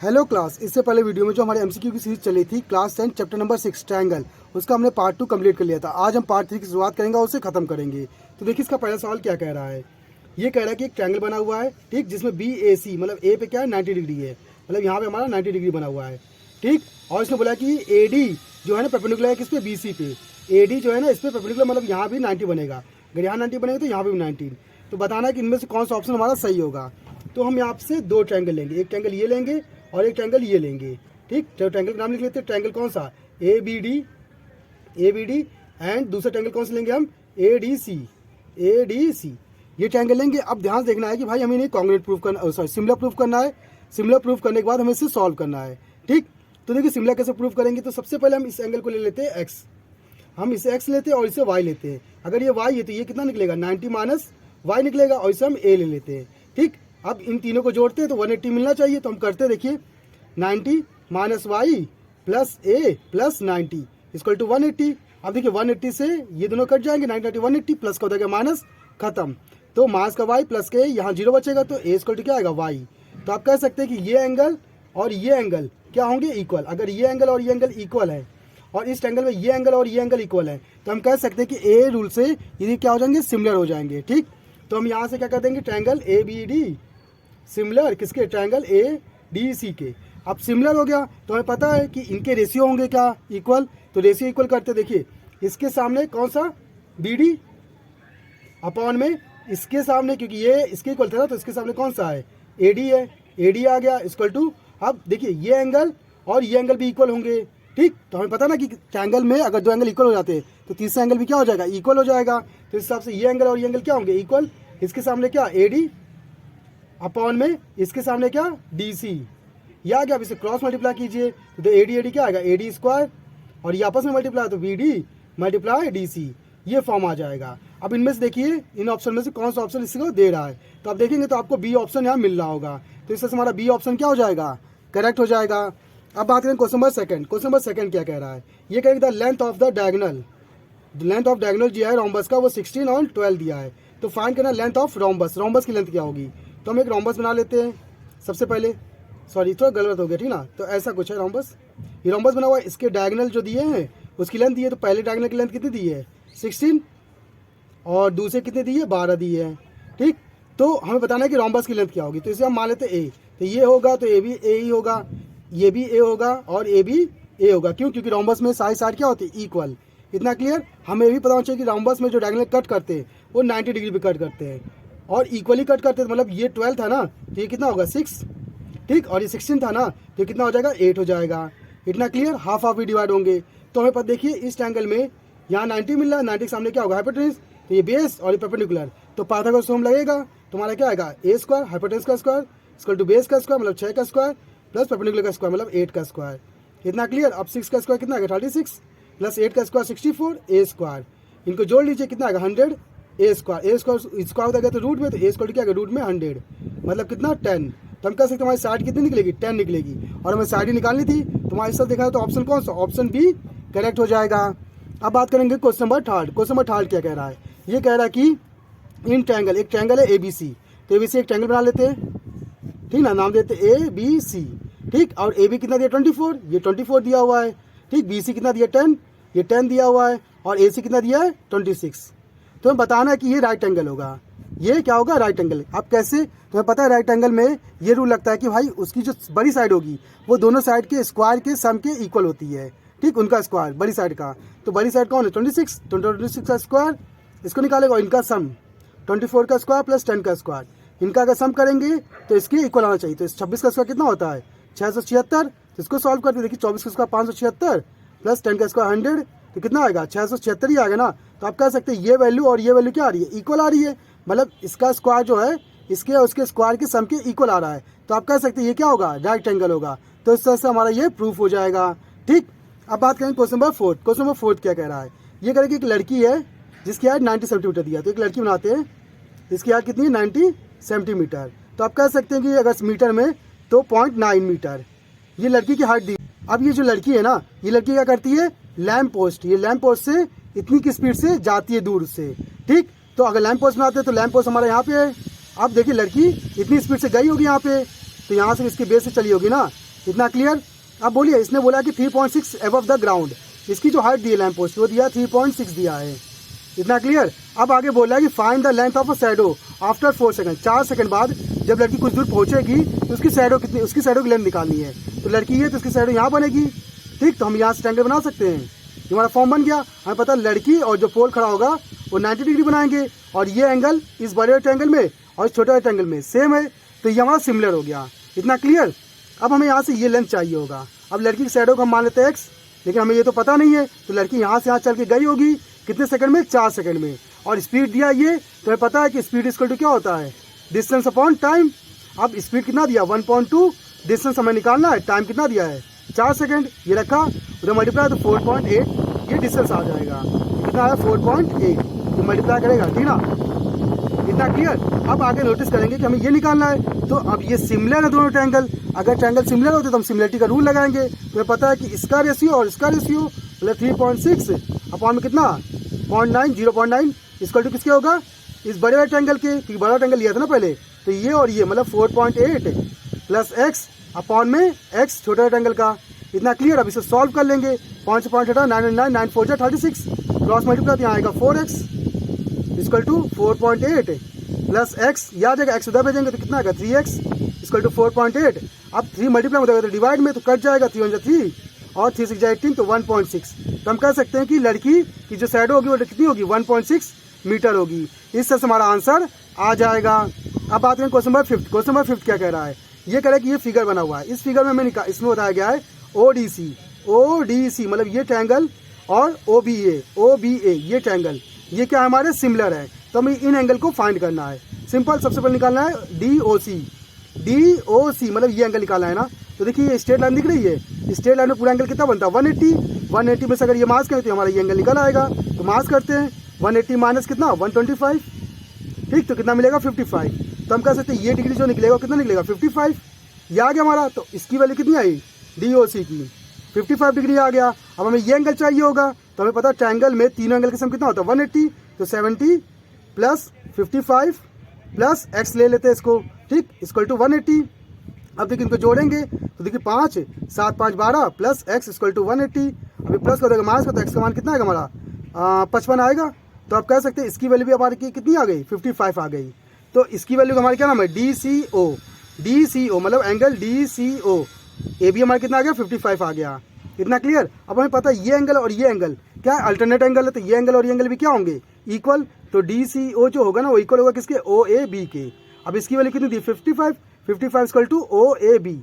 Hello class, इससे पहले video में जो हमारे एमसीक्यू की सीरीज चली थी क्लास 10 चैप्टर नंबर 6 ट्रायंगल, उसका हमने पार्ट 2 कंप्लीट कर लिया था। आज हम पार्ट 3 की शुरुआत करेंगे और उसे खत्म करेंगे। तो देखिए इसका पहला सवाल क्या कह रहा है। ये कह रहा है कि एक ट्रायंगल बना हुआ है, ठीक, जिसमें बी ए सी मतलब ए पे क्या है 90 डिग्री है, मतलब यहाँ पे हमारा 90 डिग्री बना हुआ है, ठीक। और इसने बोला कि ए डी जो है ना परपेंडिकुलर है किस पे, बी सी पे। ए डी जो है ना इस पर परपेंडिकुलर मतलब यहाँ भी 90 बनेगा, अगर यहाँ 90 बनेगा तो यहाँ भी 90। तो बताना है कि इनमें से कौन सा ऑप्शन हमारा सही होगा। तो हम यहाँ से दो ट्रायंगल लेंगे, एक ट्रायंगल ये लेंगे और एक ट्रायंगल ये लेंगे, ठीक। तो ट्रायंगल का नाम लिख लेते हैं, ट्रायंगल कौन सा, ए बी डी एंड दूसरा ट्रायंगल कौन सा लेंगे हम, ए डी सी। ये ट्रायंगल लेंगे। अब ध्यान से देखना है कि भाई हमें इन्हें कॉन्ग्रुएंट प्रूफ करना, सॉरी सिमिलर प्रूफ करना है। सिमिलर प्रूफ करने के बाद हमें इसे सॉल्व करना है, ठीक। तो देखिए सिमिलर कैसे प्रूफ करेंगे, तो सबसे पहले हम इस एंगल को ले लेते हैं एक्स, हम इसे एक्स लेते हैं और इसे वाई लेते हैं। अगर ये वाई है तो ये कितना निकलेगा, 90 माइनस वाई निकलेगा, और इसे हम ए ले लेते हैं, ठीक। अब इन तीनों को जोड़ते हैं तो 180 मिलना चाहिए। तो हम करते हैं, देखिए 90 minus y plus A plus 90 equal to 180। अब देखिए 180 से ये दोनों कट जाएंगे, 90 180 प्लस का हो जाएगा माइनस, खत्म। तो माइनस का वाई प्लस के यहाँ 0 बचेगा, तो ए इक्वल टू क्या आएगा, वाई। तो आप कह सकते हैं कि ये एंगल और ये एंगल क्या होंगे, इक्वल। अगर ये एंगल और ये एंगल इक्वल है और इस ट्रायंगल में ये एंगल और ये एंगल इक्वल है, तो हम कह सकते हैं कि ए रूल से ये क्या हो जाएंगे, सिमिलर हो जाएंगे, ठीक। तो हम यहाँ से क्या कर देंगे, triangle A B D similar किसके, ट्रायंगल ए डी सी के। अब सिमिलर हो गया तो हमें पता है कि इनके रेशियो होंगे क्या, इक्वल। तो रेशियो इक्वल करते, देखिए इसके सामने कौन सा, बी डी अपॉन में इसके सामने, क्योंकि ये इसके इक्वल था ना, तो इसके सामने कौन सा है, ए डी है, ए डी आ गया इक्वल टू। अब देखिए ये एंगल और ये एंगल भी इक्वल होंगे, ठीक। तो हमें पता ना कि ट्रायंगल में अगर दो एंगल इक्वल हो जाते हैं तो तीसरा एंगल भी क्या हो जाएगा, इक्वल हो जाएगा। तो इस हिसाब से ये एंगल और ये एंगल क्या होंगे, इक्वल। इसके सामने क्या, ए डी अपॉन में इसके सामने क्या, डी सी। यह आ गया। अब इसे क्रॉस मल्टीप्लाई कीजिए तो ए डी क्या आएगा, ए डी स्क्वायर, और ये आपस में मल्टीप्लाई तो B D multiply D C, ये फॉर्म आ जाएगा। अब इनमें से देखिए इन ऑप्शन में से कौन सा ऑप्शन इसको दे रहा है, तो आप देखेंगे तो आपको बी ऑप्शन यहाँ मिल रहा होगा। तो इससे हमारा बी ऑप्शन क्या हो जाएगा, करेक्ट हो जाएगा। अब बात करें question number second. Question number second क्या कह रहा है, ये कहेगा the length of the diagonal, length of diagonal जो है रोम्बस का वो 16 और 12 दिया है। तो फाइंड करना लेंथ ऑफ रोम्बस, रोम्बस की लेंथ क्या होगी। तो हम एक रोम्बस बना लेते हैं सबसे पहले, सॉरी थोड़ा गलत हो गया, ठीक ना। तो ऐसा कुछ है रोम्बस, ये रोम्बस बना हुआ है, इसके डायगोनल जो दिए हैं उसकी लेंथ दी है। तो पहले डायगोनल की लेंथ कितनी दी है, 16, और दूसरे कितने दी है, 12 दी है, ठीक। तो हमें बताना है कि रोम्बस की लेंथ क्या होगी। तो इसे हम मान लेते हैं ए, तो ये होगा तो ए भी ए ही होगा, ये भी ए होगा और ए भी ए होगा। क्यों, क्योंकि रोम्बस में साइड साइड क्या होती है, इक्वल। इतना क्लियर। हमें भी पता होना चाहिए कि रोम्बस में जो डायगोनल कट करते हैं वो 90 डिग्री पे कट करते हैं और इक्वली कट करते हैं। मतलब ये 12 था ना तो ये कितना होगा, 6, ठीक। और ये 16 था ना तो ये कितना हो जाएगा, 8 हो जाएगा। इतना क्लियर। हाफ हाफ भी डिवाइड होंगे। तो हमें पता, देखिए इस ट्रायंगल में यहाँ 90 मिल रहा है, 90 के सामने क्या होगा, हाइपोटेन्यूज, तो ये बेस और ये परपेंडिकुलर। तो पाइथागोरस थ्योरम लगेगा, तुम्हारा क्या आएगा, ए स्क्वायर हाइपोटेन्यूज का स्क्वायर इक्वल टू बेस का स्क्वायर मतलब 6 का स्क्वायर प्लस परपेंडिकुलर का स्क्वायर मतलब 8 का स्क्वायर। इतना क्लियर। अब 6 का स्क्वायर कितना आएगा, 36 प्लस 8 का स्क्वायर 64 ए स्क्वायर। इनको जोड़ लीजिए कितना आएगा, 100 ए स्क्वायर। ए स्क्वायर स्क्वायर होता है तो रूट में, तो ए स्क्वायर क्या आएगा, रूट में 100 मतलब कितना, 10। तो हम कह सकते हैं हमारी साइड कितनी निकलेगी, 10 निकलेगी। और हमें साइड ही निकालनी थी, तो हमारे साथ देखा तो ऑप्शन कौन सा, ऑप्शन बी करेक्ट हो जाएगा। अब बात करेंगे question number third. Question number third क्या कह रहा है, ये कह रहा है कि इन ट्रायंगल, एक ट्रायंगल है ए बी सी, तो ए बी सी एक ट्रायंगल बना लेते हैं, ठीक ना, नाम देते ए बी सी, ठीक। और ए बी कितना दिया, 24, ये 24 दिया हुआ है, ठीक। बी सी कितना दिया, 10, ये 10 दिया हुआ है, और ए सी कितना दिया है, 26। तो हमें बताना है कि ये राइट एंगल होगा, ये क्या होगा, राइट एंगल। अब कैसे, तुम्हें पता है राइट एंगल में ये रूल लगता है कि भाई उसकी जो बड़ी साइड होगी वो दोनों साइड के स्क्वायर के सम के इक्वल होती है, ठीक, उनका स्क्वायर बड़ी साइड का। तो बड़ी साइड कौन है, 26, 26 का स्क्वायर इसको निकालेगा, और इनका सम 24 का स्क्वायर प्लस 10 का स्क्वायर, इनका अगर सम करेंगे तो इसके इक्वल आना चाहिए। तो 26 का स्क्वायर कितना होता है, 676। तो इसको सॉल्व करते देखिए, 24 का स्क्वायर 576 प्लस 10 का स्क्वायर 100, तो कितना आएगा, 676 ही आएगा ना। तो आप कह सकते हैं ये वैल्यू और ये वैल्यू क्या आ रही है, इक्वल आ रही है। मतलब इसका स्क्वायर जो है इसके और उसके स्क्वायर के सम के इक्वल आ रहा है। तो आप कह सकते हैं ये क्या होगा, राइट एंगल होगा। तो इस तरह से हमारा ये प्रूफ हो जाएगा, ठीक। अब बात करेंगे question number fourth. Question number fourth क्या कह रहा है, ये कह रहा है कि एक लड़की है जिसकी हाइट 90 सेंटीमीटर दिया। तो एक लड़की बनाते हैं, इसकी हाइट कितनी है, 90 सेंटीमीटर। तो आप कह सकते हैं कि अगर मीटर में तो 0.9 मीटर ये लड़की की हाइट दी। अब ये जो लड़की है ना, ये लड़की क्या करती है, लैंप पोस्ट, ये लैंप पोस्ट से इतनी की स्पीड से जाती है दूर से, ठीक। तो अगर लैंप पोस्ट बनाते हैं तो लैंप पोस्ट हमारा यहाँ पे है। अब देखिए लड़की इतनी स्पीड से गई होगी यहाँ पे, तो यहाँ से इसकी बेस से चली होगी ना, इतना क्लियर। अब बोलिए, इसने बोला कि 3.6 अबव द ग्राउंड, इसकी जो हाइट दी है लैंप पोस्ट वो दिया 3.6 दिया है, इतना क्लियर। अब आगे बोला है कि find the length of a shadow after 4 second, 4 second बाद जब लड़की कुछ दूर पहुंचेगी तो उसकी शैडो कितनी, उसकी शैडो की लेंथ निकालनी है। तो लड़की है तो उसकी शैडो यहाँ बनेगी, ठीक। तो हम यहाँ से ट्रायंगल बना सकते हैं, हमारा फॉर्म बन गया। हमें पता है लड़की और जो पोल खड़ा होगा वो 90 डिग्री बनाएंगे, और ये एंगल इस बड़े ट्रायंगल में और इस छोटे ट्रायंगल में सेम है, तो ये हमारा सिमिलर हो गया, इतना क्लियर। अब हमें यहाँ से ये लेंथ चाहिए होगा। अब लड़की की शैडो को हम मान लेते हैं x, लेकिन हमें ये तो पता नहीं है, तो लड़की यहाँ से यहाँ चल के गई होगी कितने सेकंड में, 4 सेकंड में, और स्पीड दिया ये, तो हमें पता है कि स्पीड इक्वल टू क्या होता है, डिस्टेंस अपॉन टाइम। अब स्पीड कितना दिया 1.2, डिस्टेंस हमें निकालना है, टाइम कितना दिया है 4 सेकंड, ये रखा, उधर मल्टीप्लाई तो 4.8 ये डिस्टेंस आ जाएगा, कितना आया 4.8, तो मल्टीप्लाई करेगा, ठीक ना, इतना क्लियर। अब आगे नोटिस करेंगे कि हमें ये निकालना है, तो अब ये सिमिलर है दोनों ट्रायंगल, अगर ट्रायंगल सिमिलर होते तो हम सिमिलरिटी का रूल लगाएंगे। तो हमें पता है कि इसका रेशियो और इसका रेशियो मतलब 3.6 अपॉन में कितना 0.9, 0.9 इक्वल टू किसके होगा, इस बड़े वाले ट्रायंगल के, क्योंकि बड़ा ट्रायंगल लिया था ना पहले, तो ये और ये मतलब 4.8 प्लस एक्स अपॉन में एक्स छोटा ट्रायंगल का, इतना क्लियर। अब इसे सॉल्व कर लेंगे, 5 पॉइंट हटा 9 9 9 4 36, क्रॉस मल्टीप्लाई यहाँ आएगा 4x equal to 4.8 plus x, यहाँ आ जाएगा एक्स उधर भेजेंगे तो कितना आएगा 3x इक्वल टू 4.8। अब 3 मल्टीप्लाई हो जाएगा तो डिवाइड में तो कट जाएगा, 3 1 3 और 3 6 18, तो 1.6। तो हम कह सकते हैं कि लड़की की जो शैडो होगी वो कितनी होगी 1.6 मीटर होगी। इस तरह से हमारा आंसर आ जाएगा। अब बात करें क्वेश्चन नंबर 5। क्वेश्चन नंबर 5 क्या कह रहा है, ये कह रहा है कि ये फिगर बना हुआ है, इस फिगर में हमें इसमें बताया गया है ODC मतलब ये ट्रायंगल और OBA ये ट्रायंगल, ये क्या हमारे सिमिलर है, तो हमें इन एंगल को फाइंड करना है। सिंपल, सबसे पहले निकालना है DOC मतलब ये एंगल निकालना है ना। तो देखिए ये स्ट्रेट लाइन दिख रही है, स्ट्रेट लाइन में पूरा एंगल कितना बनता है 180 में से अगर ये मास करें तो हमारा ये एंगल निकल आएगा। तो मास करते हैं 180 माइनस कितना 125, ठीक, तो कितना मिलेगा 55। तो हम कह सकते हैं ये डिग्री जो निकलेगा कितना निकलेगा 55, ये आ गया हमारा। तो इसकी वैल्यू कितनी आई DOC की 55 डिग्री आ गया। अब हमें ये एंगल चाहिए होगा, तो हमें पता है ट्रायंगल में तीनों एंगल के सम कितना होता है 180, तो 70 प्लस 55 प्लस एक्स ले लेते हैं इसको, ठीक, इक्वल टू 180। अब देखिए इनको जोड़ेंगे तो देखिए 5 7 5 12 प्लस एक्स इक्वल टू 180। अभी प्लस कर देगा माइनस का, तो एक्स का मान कितना आएगा हमारा 55 आएगा। तो आप कह सकते हैं इसकी वैल्यू भी हमारी कितनी आ गई 55 आ गई। तो इसकी वैल्यू हमारी क्या नाम है DCO मतलब एंगल DCO, ए भी हमारा कितना आ गया 55 आ गया, इतना क्लियर। अब हमें पता है ये एंगल और ये एंगल क्या है अल्टरनेट एंगल है, तो ये एंगल और ये एंगल भी क्या होंगे इक्वल। तो DCO जो होगा ना वो इक्वल होगा किसके OAB के। अब इसकी वैल्यू कितनी थी 55 इक्वल टू OAB,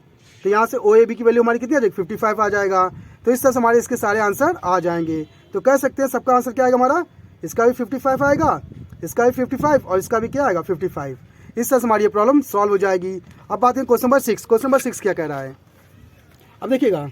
तो यहाँ से OAB की वैल्यू हमारी कितनी आ जाएगी 55 आ जाएगा। तो इस तरह से हमारे इसके सारे आंसर आ जाएंगे। तो कह सकते हैं सबका आंसर क्या आएगा हमारा, इसका भी 55 आएगा, इसका भी 55 और इसका भी क्या आएगा 55। इस तरह से हमारी ये प्रॉब्लम सॉल्व हो जाएगी। अब बात करें क्वेश्चन नंबर 6। क्वेश्चन नंबर 6 क्या कह रहा है, अब देखिएगा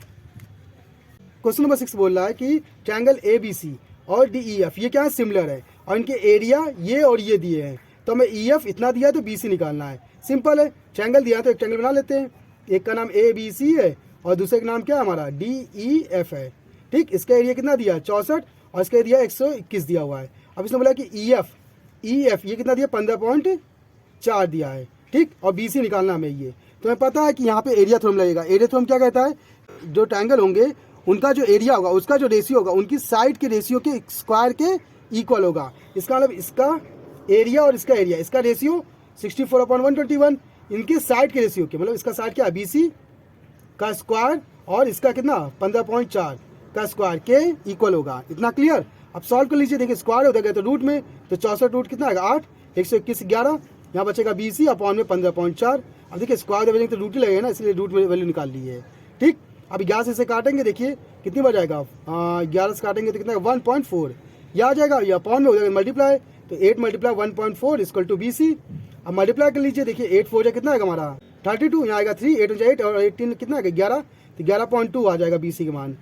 क्वेश्चन नंबर 6 बोल रहा है कि ट्रायंगल ABC और DEF ये क्या है सिमिलर है, और इनके एरिया ये और ये दिए हैं। तो हमें EF इतना दिया है तो BC निकालना है। सिंपल है, ट्रायंगल दिया है तो एक ट्रायंगल बना लेते हैं, एक का नाम ABC है और दूसरे का नाम क्या है हमारा DEF है, ठीक। इसका एरिया कितना दिया है 64 और इसका एरिया 121 दिया हुआ है। अब इसने बोला कि EF ये कितना दिया 15.4 दिया है, ठीक, और BC निकालना हमें ये। तो हमें पता है कि यहाँ पे एरिया थ्योरम लगेगा। एरिया थ्योरम क्या कहता है, जो ट्रायंगल होंगे उनका जो एरिया होगा उसका जो रेशियो होगा उनकी साइड के रेशियो के स्क्वायर के इक्वल होगा। इसका मतलब इसका एरिया और इसका एरिया, इसका रेशियो 64/121, इनके साइड के रेशियो के मतलब इसका साइड क्या है BC का स्क्वायर और इसका कितना 15.4 का स्क्वायर के इक्वल होगा, इतना क्लियर। अब सॉल्व कर लीजिए, देखिए स्क्वायर हो गया तो रूट में, तो 64 रूट कितना आएगा 8, 121 11, यहाँ बचेगा BC अपॉन में 15.4। अब देखिए स्क्वायर वैल्यू तो रूट ही लगेगा ना, इसलिए रूट में वैल्यू निकाल ली है, ठीक। अब 11 से इसे काटेंगे, देखिए कितनी बार जाएगा 11 से काटेंगे तो कितना 1.4, यह आ जाएगा, ये अपॉन में हो जाएगा मल्टीप्लाई, तो 8 मल्टीप्लाई 1.4 इक्वल टू BC। अब मल्टीप्लाई कर लीजिए, देखिए 8 4 कितना आएगा हमारा 32, यहाँ आएगा 3, 8 8 और 18 कितना आएगा 11, तो 11.2 आ जाएगा BC के मान,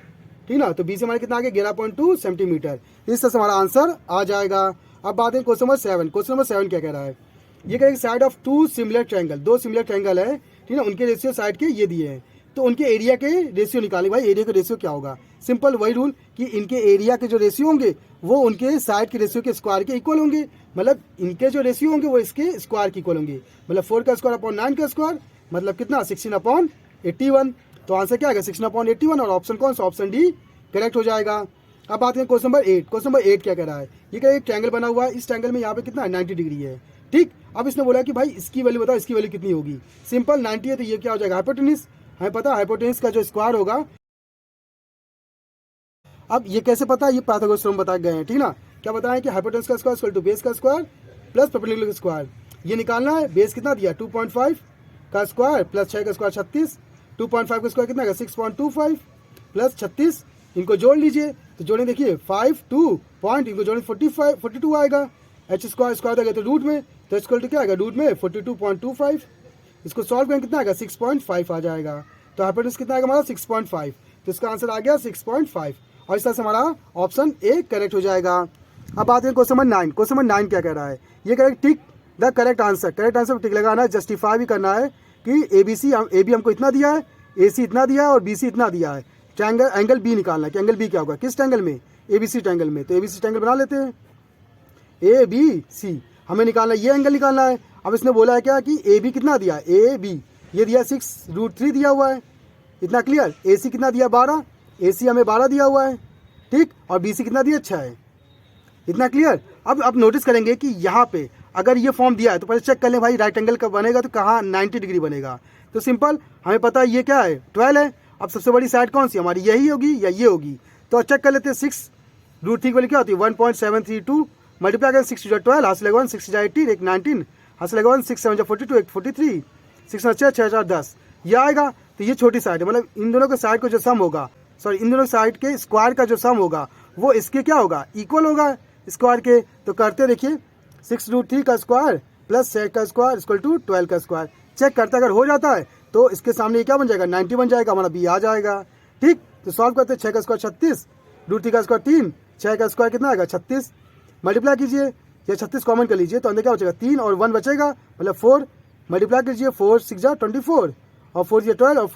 ठीक ना। तो BC हमारे कितना आ गया 11.2 सेंटीमीटर। इस तरह से हमारा आंसर आ जाएगा। अब बात है क्वेश्चन नंबर 7। क्वेश्चन नंबर 7 क्या कह रहा है, ये कह रहा है side of 2 similar triangle, 2 similar triangle है, ठीक है, उनके रेशियो साइड के ये दिए हैं, तो उनके एरिया के रेशियो निकाले। भाई एरिया का रेशियो क्या होगा, सिंपल वही रूल कि इनके एरिया के जो रेशियो होंगे वो उनके साइड के रेशियो के स्क्वायर के इक्वल होंगे। मतलब इनके जो रेशियो होंगे वो इसके स्क्वायर की इक्वल होंगे। मतलब 4 का स्क्वायर अपॉन 9 का स्क्वायर मतलब कितना 16/81। तो आंसर क्या आएगा 16/81 और ऑप्शन कौन सा, ऑप्शन डी करेक्ट हो जाएगा। अब बात करें क्वेश्चन नंबर 8। क्वेश्चन नंबर 8 क्या कह रहा है, ये कह रहा है एक ट्रायंगल बना हुआ है, इस ट्रायंगल में यहाँ पे कितना है 90 डिग्री है। ठीक, अब इसने बोला कि भाई इसकी वैल्यू बताओ, इसकी वैल्यू कितनी होगी। सिंपल 90 है तो ये क्या हो जाएगा हाइपोटेन्यूज। हमें पता है हाइपोटेन्यूज का जो स्क्वायर होगा। अब ये कैसे पता है, ये पाइथागोरस थ्योरम बता गए हैं, ठीक ना। क्या बताएं कि हाइपोटेन्यूज का स्क्वायर इक्वल टू बेस का स्क्वायर प्लस परपेंडिकुलर का स्क्वायर। ये निकालना है, बेस कितना दिया 2.5 का स्क्वायर प्लस 6 का स्क्वायर 36, 2.5 का स्क्वायर कितना है 6.25 प्लस 36, इनको जोड़ लीजिए तो जोड़े देखिए 5 2 पॉइंट, इनको जोड़े 42 आएगा। एच स्क्वायर स्क्वायर आएगा तो रूट में, तो इक्वल टू क्या आएगा रूट में 42.25। इसको सॉल्व करें कितना आएगा 6.5 आ जाएगा। तो हाइपोटेन्यूज कितना आएगा हमारा 6.5, तो इसका आंसर आ गया 6.5 और इस तरह से हमारा ऑप्शन ए करेक्ट हो जाएगा। अब बात करें क्वेश्चन नंबर 9। क्वेश्चन नंबर 9 क्या कह रहा है, ये कह रहा है tick the correct answer. Correct answer tick लगाना है, जस्टिफाई भी करना है कि ए बी हमको इतना दिया है, ए सी इतना दिया है और बी सी इतना दिया है। ट्रायंगल एंगल बी निकालना है कि एंगल बी क्या होगा किस ट्रायंगल में, ए बी सी ट्रायंगल में। तो ए बी सी ट्रायंगल बना लेते हैं, ए बी सी हमें निकालना है, ये एंगल निकालना है। अब इसने बोला है क्या कि ए बी कितना दिया, ए बी ये दिया 6√3 दिया हुआ है, इतना क्लियर। ए सी कितना दिया 12, ए सी हमें 12 दिया हुआ है, ठीक, और बी सी कितना दिया 6 है, इतना क्लियर। अब नोटिस करेंगे कि यहाँ पे अगर ये फॉर्म दिया है तो पहले चेक कर लें भाई राइट एंगल कब बनेगा, तो कहाँ 90 डिग्री बनेगा। तो सिंपल हमें पता है ये क्या है 12 है। अब सबसे बड़ी साइड कौन सी हमारी, यही होगी या ये होगी। तो चेक कर लेते हैं 6√3 की वैल्यू क्या होती है 1.732 मल्टीप्लाई करें 6 × 12 हाथ लगेगा 6 × 18 एक 19 हाथ लगेगा 6 7 42 एक 43 6 6 6 4 10 ये आएगा। तो ये छोटी साइड है, मतलब इन दोनों के साइड को जो सम होगा, सॉरी इन दोनों साइड के स्क्वायर का जो सम होगा वो इसके क्या होगा इक्वल होगा स्क्वायर के। तो करते देखिए 6√3 का स्क्वायर प्लस 6 का स्क्वायर इक्वल टू 12 का स्क्वायर। चेक करते अगर हो जाता है तो इसके सामने ये क्या बन जाएगा 90 बन जाएगा, हमारा बी आ जाएगा। ठीक, तो सॉल्व करते 6 का स्क्वायर 36, √3 का स्क्वायर 3, 6 का स्क्वायर कितना आएगा 36, मल्टीप्लाई कीजिए या 36 कॉमन कर लीजिए तो अंदर क्या बचेगा 3 और 1 बचेगा मतलब 4, मल्टीप्लाई कीजिए 4 6 जा 24 और 4 ये 12 और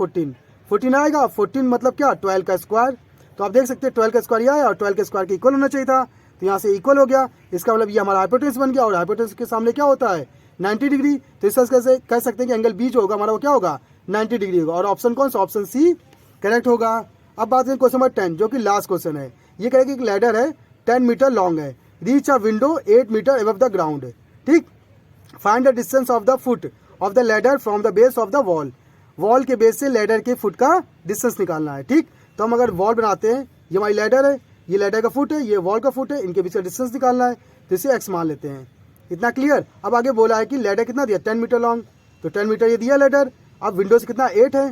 14 आएगा। 14 मतलब क्या 12 का स्क्वायर। तो आप देख सकते हैं 12 का स्क्वायर ये आया और 12 का स्क्वायर के इक्वल होना चाहिए था, तो यहाँ से इक्वल हो गया। इसका मतलब ये हमारा हाइपोटेन्यूज बन गया और हाइपोटेन्यूज के सामने क्या होता है 90 डिग्री। तो इस तरह से कह सकते हैं कि एंगल बी जो होगा हमारा वो क्या होगा 90 डिग्री होगा और ऑप्शन कौन सा ऑप्शन सी करेक्ट होगा। अब बात करें क्वेश्चन नंबर 10 जो कि लास्ट क्वेश्चन है। ये कहे कि एक लैडर है 10 मीटर लॉन्ग है, reach a window 8 metre above the ground. ठीक, find the distance of the foot of the ladder from the base of the wall. Wall के बेस से लैडर के फुट का डिस्टेंस निकालना है। ठीक, तो हम अगर वॉल बनाते हैं, ये हमारी लैडर है, ये लैडर का फुट है, ये वॉल का फुट है, इनके बीच का डिस्टेंस निकालना है, तो इसे एक्स मान लेते हैं। इतना क्लियर। अब आगे बोला है कि लैडर कितना दिया 10 मीटर लॉन्ग, तो 10 मीटर ये दिया लैडर। अब विंडो से कितना 8 है,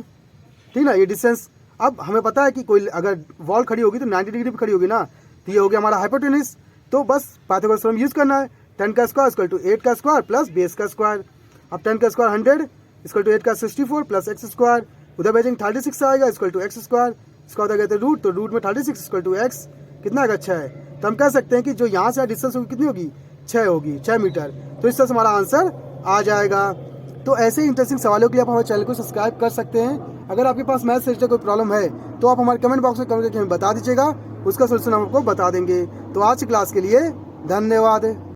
ठीक ना, ये डिस्टेंस। अब हमें पता है कि कोई अगर वॉल खड़ी होगी तो 90 डिग्री पर खड़ी होगी ना, तो ये हो गया हमारा हाइपोटेन्यूज। तो बस पाइथागोरस थ्योरम यूज करना है, 10 का स्क्वायर इक्वल टू 8 का स्क्वायर प्लस बेस का स्क्वायर। अब 10 का स्क्वायर 100 इक्वल टू 8 का 64 प्लस एक्स स्क्वायर, उधर भेजेंगे 36 आएगा इक्वल टू एक्स स्क्वायर, इसका उधर गए थे रूट, तो रूट में 36 इक्वल टू एक्स कितना आएगा 6। तो हम कह सकते हैं कि जो यहाँ से डिस्टेंस होगी कितनी होगी 6 होगी, 6 मीटर। तो इस तरह से हमारा आंसर आ जाएगा। तो ऐसे इंटरेस्टिंग सवालों के लिए आप हमारे चैनल को सब्सक्राइब कर सकते हैं। अगर आपके पास मैथ से कोई प्रॉब्लम है तो आप हमारे कमेंट बॉक्स में कमेंट करके हमें बता दीजिएगा, उसका सोल्यूशन हम आपको बता देंगे। तो आज की क्लास के लिए धन्यवाद।